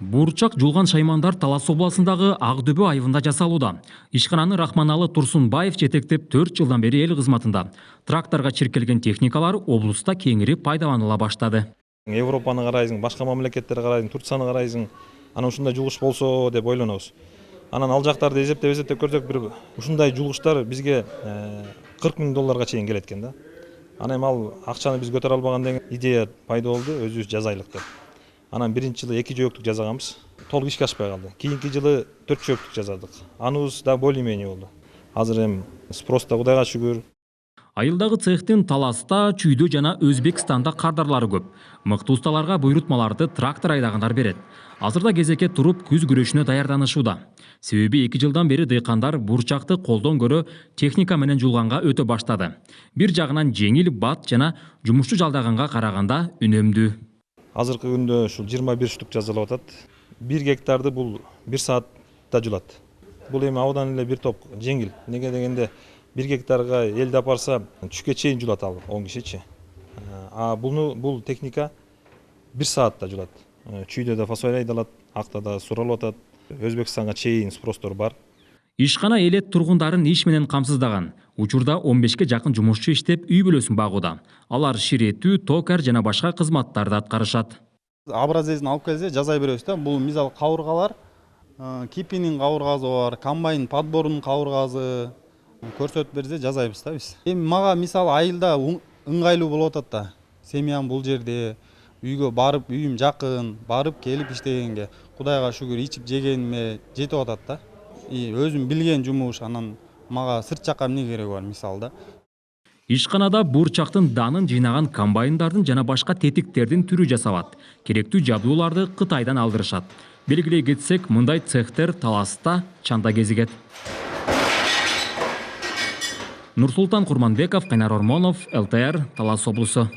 Буырчак жулган шаймандар Талас областындагы Ак-Дөбө айылында жасалууда. Ишкананы Рахманалы Турсунбаев жетектеп 4 жылдан бери эл кызматында. Тракторга чиркелген техникалар облуста кеңири пайдаланыла баштады. Европаны карайсың, башка мамлекеттерди карайсың, Турцияны карайсың, анан ушундай жулгуш болсо деп ойлонобуз. Анан ал жактарды эсептеп көрсөк, бир ушундай жулгуштар бизге 40 000 долларга чейин келет экен да. Анан ал акчаны биз көтөрө албагандан кийин идея пайда болду, өзүбүз жасайлык деп. Анан биринчи жылы 2 жөөктүк жасаганбыз. Толук ишке ашпай калды. Кийинки жылы 4 жөөктүк жасадык. Аныбыз да более-менее болду. Азыр эми спрос да Кудайга шүгүр. Айылдагы цехтин Таласта, Чүйдө жана Өзбекстанда кардарлары көп. Мыкты усталарга буйрутмаларды трактор айдагандар берет. Азырда кезекке туруп күз күрөшүнө даярданышууда. Себеби 2 жылдан бери дыйкандар бурчакты колдон көрө техника менен жулганга өтө баштады. Бир жагынан жеңил, бат жана жумушчу жалдаганга караганда үнөмдүү. Азыркы күндө ушул 21 штук жасалып атат. 1 гектарды бул 1 саатта жулат. Бул эми абдан эле бир топ жеңил. Неге дегенде 1 гектарга элди апарса түшкө чейин жулат ал 10 кишичи. Бул техника 1 саатта жулат. Чүйдө да фасоль айдалат, акта да суралып атат. Өзбекстанга чейин спростор бар. Ишкана элет тургундарын иш менен камсыздаган. Учурда 15ке жакын жумушчу иштеп үй бүлөсүн багууда. Алар ширетүү, токар жана башка кызматтарды аткарышат. Образецин алып келсе жасай беребиз да. Бул мисалы кабыргалар, кипинин кабыргасы бар, комбайн подборунун кабыргасы көрсөтүп берсе жасайбыз да биз. Эми мага мисалы айылда ыңгайлуу болуп атат да. Семьям бул жерде, үйгө барып, үйүм жакын, барып келип иштегенге Кудайга шүгүр ичип жегениме жетип атат да. Өзүм билген жумуш, анан мага сырт жакка эмне кереги бар мисалы да. Ишканада буурчактын данын жыйнаган комбайндардын жана башка тетиктердин түрү жасалат. Керектүү жабдууларды Кытайдан алдырышат. Белгилей кетсек, мындай цехтер Таласта, Чанда кезигет. Нурсултан Курманбеков, Кайнар Ормонов, ЛТР, Талас облусу.